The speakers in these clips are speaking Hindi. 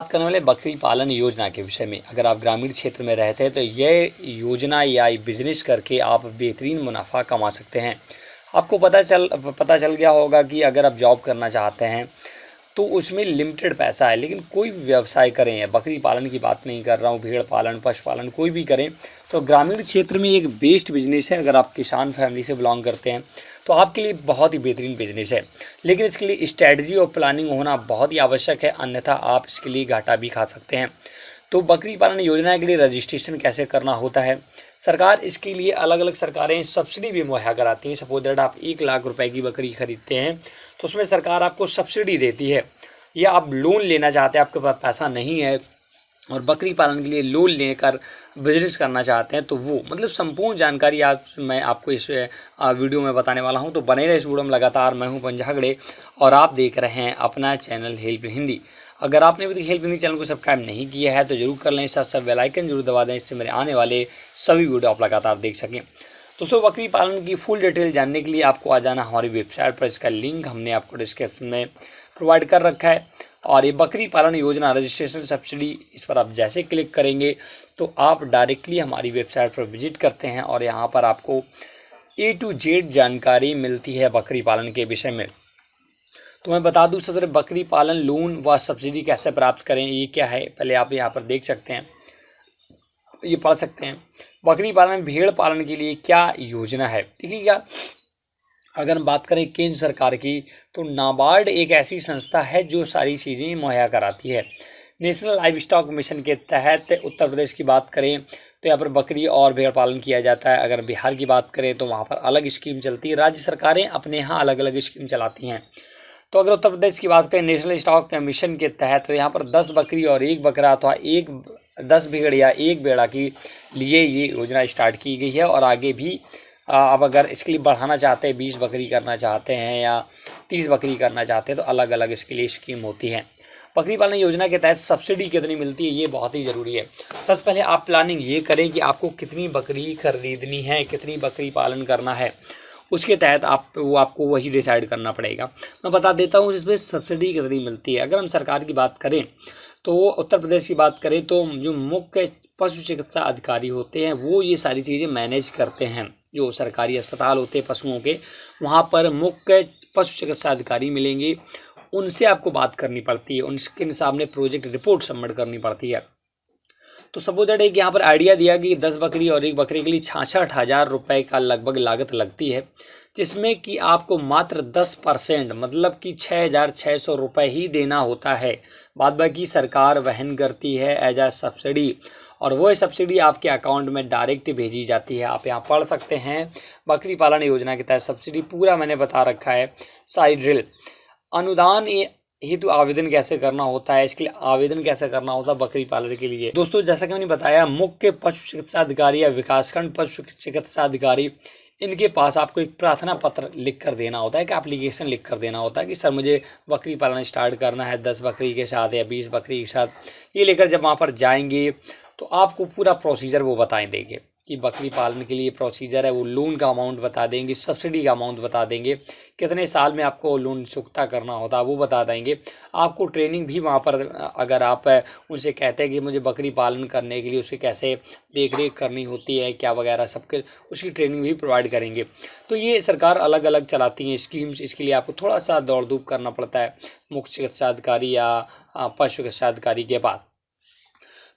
करने वाले बकरी पालन योजना के विषय में। अगर आप ग्रामीण क्षेत्र में रहते हैं तो ये योजना या बिजनेस करके आप बेहतरीन मुनाफा कमा सकते हैं। आपको पता चल गया होगा कि अगर आप जॉब करना चाहते हैं तो उसमें लिमिटेड पैसा है, लेकिन कोई भी व्यवसाय करें, या बकरी पालन की बात नहीं कर रहा हूँ, भेड़ पालन, पशुपालन कोई भी करें तो ग्रामीण क्षेत्र में एक बेस्ट बिजनेस है। अगर आप किसान फैमिली से बिलोंग करते हैं तो आपके लिए बहुत ही बेहतरीन बिजनेस है, लेकिन इसके लिए स्ट्रैटेजी और प्लानिंग होना बहुत ही आवश्यक है, अन्यथा आप इसके लिए घाटा भी खा सकते हैं। तो बकरी पालन योजना के लिए रजिस्ट्रेशन कैसे करना होता है? सरकार इसके लिए अलग अलग सरकारें सब्सिडी भी मुहैया कराती हैं। सपोज दैट आप 1 लाख रुपए की बकरी खरीदते हैं तो उसमें सरकार आपको सब्सिडी देती है, या आप लोन लेना चाहते हैं, आपके पास पैसा नहीं है और बकरी पालन के लिए लोन लेकर बिजनेस करना चाहते हैं तो वो मतलब संपूर्ण जानकारी आज मैं आपको इस वीडियो में बताने वाला हूं। तो बने रहे इस वीडियो में लगातार। मैं हूं पंजागड़े और आप देख रहे हैं अपना चैनल हेल्प हिंदी। अगर आपने अभी तक हेल्प हिंदी चैनल को सब्सक्राइब नहीं किया है तो जरूर कर लें, साथ साथ बेल आइकन जरूर दबा दें, इससे मेरे आने वाले सभी वीडियो आप लगातार देख सकें। दोस्तों, बकरी पालन की फुल डिटेल जानने के लिए आपको आ जाना हमारी वेबसाइट पर। इसका लिंक हमने आपको डिस्क्रिप्शन में प्रोवाइड कर रखा है। और ये बकरी पालन योजना रजिस्ट्रेशन सब्सिडी, इस पर आप जैसे क्लिक करेंगे तो आप डायरेक्टली हमारी वेबसाइट पर विजिट करते हैं और यहाँ पर आपको A to Z जानकारी मिलती है बकरी पालन के विषय में। तो मैं बता दूं सबसे बकरी पालन लोन व सब्सिडी कैसे प्राप्त करें, ये क्या है, पहले आप यहाँ पर देख सकते हैं, ये पढ़ सकते हैं। बकरी पालन भेड़ पालन के लिए क्या योजना है? देखिएगा, अगर हम बात करें केंद्र सरकार की तो नाबार्ड एक ऐसी संस्था है जो सारी चीज़ें मुहैया कराती है। नेशनल लाइव स्टॉक मिशन के तहत उत्तर प्रदेश की बात करें तो यहाँ पर बकरी और भेड़ पालन किया जाता है। अगर बिहार की बात करें तो वहाँ पर अलग स्कीम चलती है। राज्य सरकारें अपने यहाँ अलग अलग स्कीम चलाती हैं। तो अगर उत्तर प्रदेश की बात करें नेशनल स्टॉक मिशन के तहत तो यहाँ पर 10 बकरी और 1 बकरा अथवा 10 भेड़ या 1 भेड़ा के लिए ये योजना स्टार्ट की गई है। और आगे भी अब अगर इसके लिए बढ़ाना चाहते हैं, 20 बकरी करना चाहते हैं या 30 बकरी करना चाहते हैं तो अलग अलग इसके लिए स्कीम होती है। बकरी पालन योजना के तहत सब्सिडी कितनी मिलती है, ये बहुत ही ज़रूरी है। सबसे पहले आप प्लानिंग ये करें कि आपको कितनी बकरी खरीदनी है, कितनी बकरी पालन करना है, उसके तहत आपको वही डिसाइड करना पड़ेगा। मैं बता देता हूँ इसमें सब्सिडी कितनी मिलती है। अगर हम सरकार की बात करें तो उत्तर प्रदेश की बात करें तो जो मुख्य पशु चिकित्सा अधिकारी होते हैं वो ये सारी चीज़ें मैनेज करते हैं। जो सरकारी अस्पताल होते हैं पशुओं के, वहाँ पर मुख्य पशु चिकित्सा अधिकारी मिलेंगे, उनसे आपको बात करनी पड़ती है, उनके सामने प्रोजेक्ट रिपोर्ट सबमिट करनी पड़ती है। तो सपोज दैट एक यहाँ पर आइडिया दिया कि 10 बकरी और 1 बकरी के लिए 66,000 रुपये का लगभग लागत लगती है, जिसमें कि आपको मात्र 10% मतलब कि 6,600 रुपये ही देना होता है। बाद बाकी सरकार वहन करती है एज आ सब्सिडी, और वो सब्सिडी आपके अकाउंट में डायरेक्ट भेजी जाती है। आप यहाँ पढ़ सकते हैं बकरी पालन योजना के तहत सब्सिडी पूरा मैंने बता रखा है, सारी ड्रिल। अनुदान हेतु आवेदन कैसे करना होता है, इसके लिए आवेदन कैसे करना होता है बकरी पालन के लिए? दोस्तों, जैसा कि मैंने बताया, मुख्य पशु चिकित्सा अधिकारी या विकासखंड पशु चिकित्सा अधिकारी, इनके पास आपको एक प्रार्थना पत्र लिख कर देना होता है, कि एप्लीकेशन लिख कर देना होता है कि सर मुझे बकरी पालन स्टार्ट करना है 10 बकरी के साथ या 20 बकरी के साथ। ये लेकर जब वहाँ पर जाएंगे तो आपको पूरा प्रोसीजर वो बता देंगे कि बकरी पालन के लिए प्रोसीजर है, वो लोन का अमाउंट बता देंगे, सब्सिडी का अमाउंट बता देंगे, कितने साल में आपको लोन चुकता करना होता है वो बता देंगे। आपको ट्रेनिंग भी वहाँ पर, अगर आप उनसे कहते हैं कि मुझे बकरी पालन करने के लिए उसे कैसे देख रेख करनी होती है क्या वगैरह सबके, उसकी ट्रेनिंग भी प्रोवाइड करेंगे। तो ये सरकार अलग अलग चलाती हैं स्कीम्स, इसके लिए आपको थोड़ा सा दौड़ धूप करना पड़ता है मुख्य चिकित्सा अधिकारी या पशु चिकित्सा अधिकारी के पास।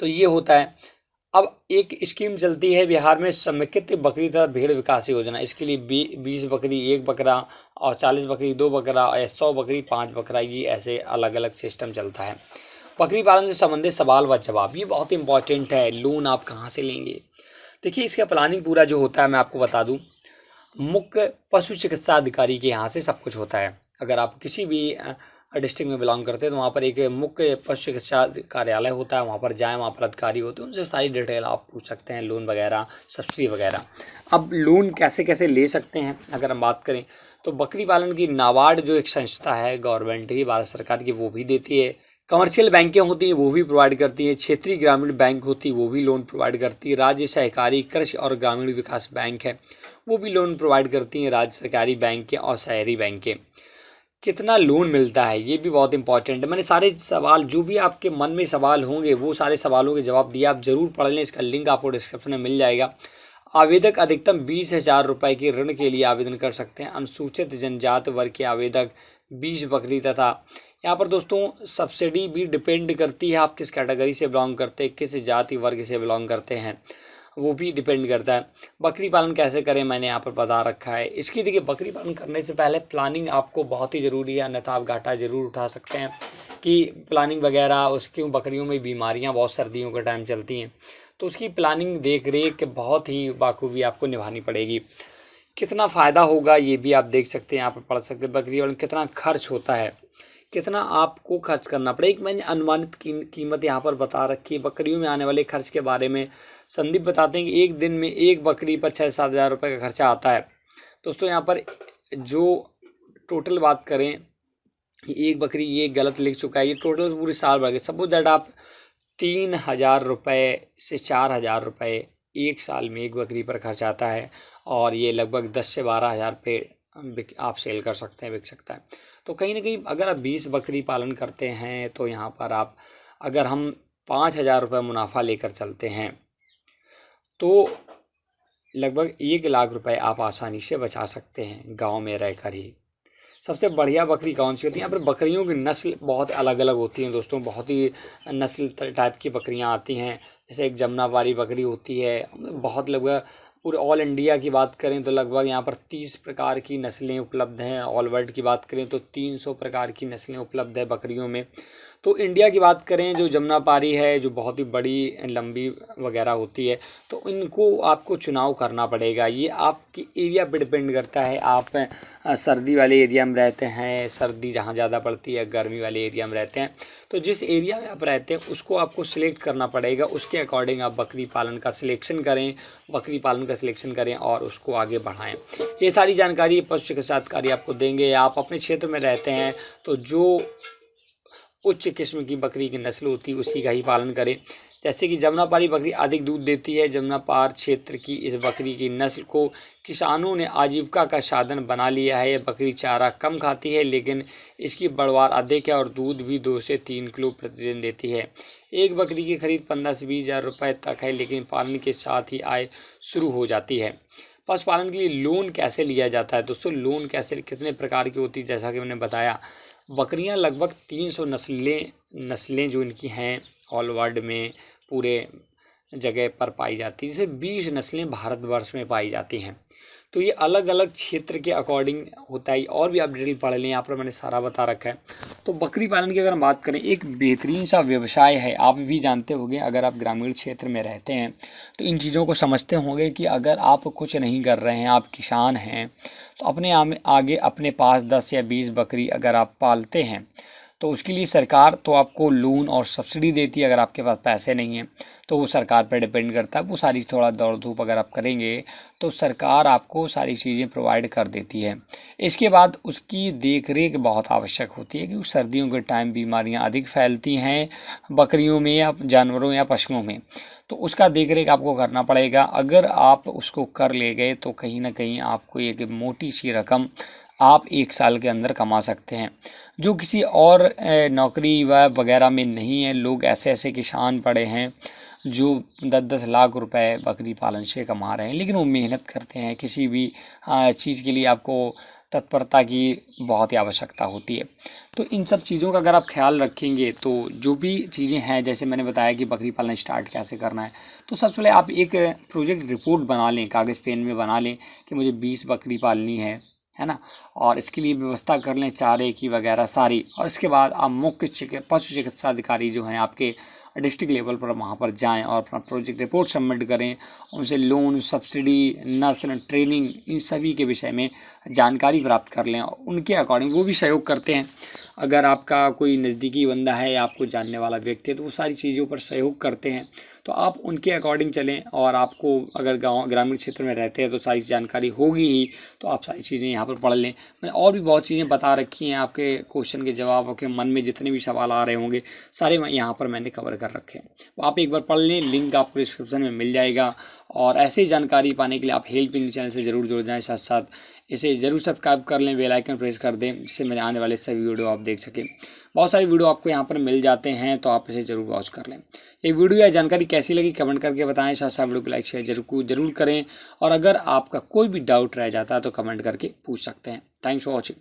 तो ये होता है। अब एक स्कीम चलती है बिहार में समेकित बकरी तथा भेड़ विकास योजना। इसके लिए 20 बकरी 1 बकरा और 40 बकरी 2 बकरा और 100 बकरी 5 बकरा, ये ऐसे अलग अलग सिस्टम चलता है। बकरी पालन से संबंधित सवाल व जवाब, ये बहुत इंपॉर्टेंट है। लोन आप कहाँ से लेंगे? देखिए, इसका प्लानिंग पूरा जो होता है मैं आपको बता दूँ, मुख्य पशु चिकित्सा अधिकारी के यहाँ से सब कुछ होता है। अगर आप किसी भी डिस्ट्रिक्ट में बिलोंग करते हैं तो वहाँ पर एक मुख्य पशु चिकित्सा कार्यालय होता है, वहाँ पर जाएं, वहाँ पर अधिकारी होते हैं, उनसे सारी डिटेल आप पूछ सकते हैं, लोन वगैरह सब्सिडी वगैरह। अब लोन कैसे कैसे ले सकते हैं अगर हम बात करें तो बकरी पालन की नाबार्ड जो एक संस्था है गवर्नमेंट की, भारत सरकार की, वो भी देती है। कमर्शियल बैंकें होती हैं वो भी प्रोवाइड करती है। क्षेत्रीय ग्रामीण बैंक होती है वो भी लोन प्रोवाइड करती है। राज्य सहकारी कृषि और ग्रामीण विकास बैंक है वो भी लोन प्रोवाइड करती हैं। राज्य सरकारी बैंक और शहरी बैंकें कितना लोन मिलता है, ये भी बहुत इंपॉर्टेंट है। मैंने सारे सवाल जो भी आपके मन में सवाल होंगे वो सारे सवालों के जवाब दिए, आप ज़रूर पढ़ लें। इसका लिंक आपको डिस्क्रिप्शन में मिल जाएगा। आवेदक अधिकतम 20,000 रुपये के ऋण के लिए आवेदन कर सकते हैं। अनुसूचित जनजाति वर्ग के आवेदक 20 बकरी तथा यहाँ पर दोस्तों सब्सिडी भी डिपेंड करती है आप किस कैटेगरी से बिलोंग करते हैं, किस जाति वर्ग से बिलोंग करते हैं, वो भी डिपेंड करता है। बकरी पालन कैसे करें मैंने यहाँ पर बता रखा है। इसकी देखिए बकरी पालन करने से पहले प्लानिंग आपको बहुत ही ज़रूरी है, अन्यथा आप घाटा ज़रूर उठा सकते हैं कि प्लानिंग वगैरह। उसकी बकरियों में बीमारियाँ बहुत सर्दियों के टाइम चलती हैं, तो उसकी प्लानिंग देख रेख बहुत ही बाखूबी आपको निभानी पड़ेगी। कितना फ़ायदा होगा ये भी आप देख सकते हैं, यहाँ पर पढ़ सकते हैं। बकरी पालन कितना खर्च होता है, कितना आपको खर्च करना पड़ेगा। मैंने अनुमानित कीमत यहाँ पर बता रखी है। बकरियों में आने वाले खर्च के बारे में संदीप बताते हैं कि एक दिन में एक बकरी पर 6-7 हज़ार रुपये का खर्चा आता है। दोस्तों यहाँ पर जो टोटल बात करें, एक बकरी ये गलत लिख चुका है, ये टोटल पूरे साल भर के सपोज दैट आप 3,000 रुपये से 4,000 रुपये एक साल में एक बकरी पर खर्च आता है, और ये लगभग 10 से 12 हज़ार पे आप सेल कर सकते हैं, बिक सकता है। तो कहीं ना कहीं अगर आप 20 बकरी पालन करते हैं तो यहाँ पर आप अगर हम 5,000 रुपये मुनाफा लेकर चलते हैं तो लगभग 1 लाख रुपए आप आसानी से बचा सकते हैं गांव में रहकर ही। सबसे बढ़िया बकरी कौन सी होती है? यहाँ पर बकरियों की नस्ल बहुत अलग अलग होती हैं दोस्तों, बहुत ही नस्ल टाइप की बकरियाँ आती हैं। जैसे एक जमुनापारी बकरी होती है, बहुत लगभग पूरे ऑल इंडिया की बात करें तो लगभग यहाँ पर 30 प्रकार की नस्लें उपलब्ध हैं। ऑल वर्ल्ड की बात करें तो 300 प्रकार की नस्लें उपलब्ध है बकरियों में। तो इंडिया की बात करें, जो जमुनापारी है जो बहुत ही बड़ी लंबी वगैरह होती है, तो इनको आपको चुनाव करना पड़ेगा। ये आपकी एरिया पे डिपेंड करता है। आप सर्दी वाले एरिया में रहते हैं, सर्दी जहाँ ज़्यादा पड़ती है, गर्मी वाले एरिया में रहते हैं, तो जिस एरिया में आप रहते हैं उसको आपको सिलेक्ट करना पड़ेगा। उसके अकॉर्डिंग आप बकरी पालन का सिलेक्शन करें और उसको आगे बढ़ाएं। ये सारी जानकारी पशु चिकित्सा अधिकारी आपको देंगे। आप अपने क्षेत्र में रहते हैं तो जो उच्च किस्म की बकरी की नस्ल होती है उसी का ही पालन करें। जैसे कि जमुनापारी बकरी अधिक दूध देती है। जमुनापार क्षेत्र की इस बकरी की नस्ल को किसानों ने आजीविका का साधन बना लिया है। यह बकरी चारा कम खाती है लेकिन इसकी पैदावार अधिक है और दूध भी 2 से 3 किलो प्रतिदिन देती है। एक बकरी की खरीद 15 से 20 हज़ार रुपये तक है, लेकिन पालन के साथ ही आय शुरू हो जाती है। पशुपालन के लिए लोन कैसे लिया जाता है दोस्तों? लोन कैसे, कितने प्रकार की होती है? जैसा कि मैंने बताया, बकरियां लगभग 300 नस्लें जो इनकी हैं ऑल वर्ल्ड में पूरे जगह पर पाई जाती है, जिसमें 20 नस्लें भारतवर्ष में पाई जाती हैं। तो ये अलग अलग क्षेत्र के अकॉर्डिंग होता है। और भी आप डिटेल पढ़ लें, यहाँ पर मैंने सारा बता रखा है। तो बकरी पालन की अगर हम बात करें, एक बेहतरीन सा व्यवसाय है। आप भी जानते होंगे, अगर आप ग्रामीण क्षेत्र में रहते हैं तो इन चीज़ों को समझते होंगे कि अगर आप कुछ नहीं कर रहे हैं, आप किसान हैं, तो अपने आगे अपने पास 10 या 20 बकरी अगर आप पालते हैं तो उसके लिए सरकार तो आपको लोन और सब्सिडी देती है। अगर आपके पास पैसे नहीं हैं तो वो सरकार पर डिपेंड करता है। वो सारी थोड़ा दौड़ धूप अगर आप करेंगे तो सरकार आपको सारी चीज़ें प्रोवाइड कर देती है। इसके बाद उसकी देख रेख बहुत आवश्यक होती है, क्योंकि सर्दियों के टाइम बीमारियां अधिक फैलती हैं बकरियों में या जानवरों या पशुओं में, तो उसका देख रेख आपको करना पड़ेगा। अगर आप उसको कर ले गए तो कहीं ना कहीं आपको एक मोटी सी रकम आप 1 साल के अंदर कमा सकते हैं, जो किसी और नौकरी वगैरह में नहीं है। लोग ऐसे किसान पड़े हैं जो 10-10 लाख रुपए बकरी पालन से कमा रहे हैं, लेकिन वो मेहनत करते हैं। किसी भी चीज़ के लिए आपको तत्परता की बहुत ही आवश्यकता होती है। तो इन सब चीज़ों का अगर आप ख्याल रखेंगे तो जो भी चीज़ें हैं, जैसे मैंने बताया कि बकरी पालन स्टार्ट कैसे करना है, तो सबसे पहले आप एक प्रोजेक्ट रिपोर्ट बना लें, कागज़ पेन में बना लें कि मुझे 20 बकरी पालनी है ना, और इसके लिए व्यवस्था कर लें चारे की वगैरह सारी। और इसके बाद आप मुख्य पशु चिकित्सा अधिकारी जो हैं आपके डिस्ट्रिक्ट लेवल पर, वहाँ पर जाएं और अपना प्रोजेक्ट रिपोर्ट सबमिट करें। उनसे लोन, सब्सिडी, नस्ल, ट्रेनिंग, इन सभी के विषय में जानकारी प्राप्त कर लें। उनके अकॉर्डिंग वो भी सहयोग करते हैं। अगर आपका कोई नज़दीकी बंदा है या आपको जानने वाला व्यक्ति है तो वो सारी चीज़ों पर सहयोग करते हैं, तो आप उनके अकॉर्डिंग चलें। और आपको अगर ग्रामीण क्षेत्र में रहते हैं तो सारी जानकारी होगी ही, तो आप सारी चीज़ें यहाँ पर पढ़ लें। मैंने और भी बहुत चीज़ें बता रखी हैं, आपके क्वेश्चन के जवाब, आपके मन में जितने भी सवाल आ रहे होंगे सारे यहाँ पर मैंने कवर कर रखे हैं, तो आप एक बार पढ़ लें। लिंक आपको डिस्क्रिप्शन में मिल जाएगा। और ऐसे ही जानकारी पाने के लिए आप हेल्प इन चैनल से ज़रूर जुड़ जाएँ। साथ साथ इसे ज़रूर सब्सक्राइब कर लें, बेल आइकन प्रेस कर दें, जिससे मेरे आने वाले सभी वीडियो आप देख सकें। बहुत सारी वीडियो आपको यहाँ पर मिल जाते हैं, तो आप इसे ज़रूर वॉच कर लें। ये वीडियो या जानकारी कैसी लगी कमेंट करके बताएं, साथ साथ वीडियो को लाइक शेयर जरूर करें, और अगर आपका कोई भी डाउट रह जाता है तो कमेंट करके पूछ सकते हैं। Thanks for watching.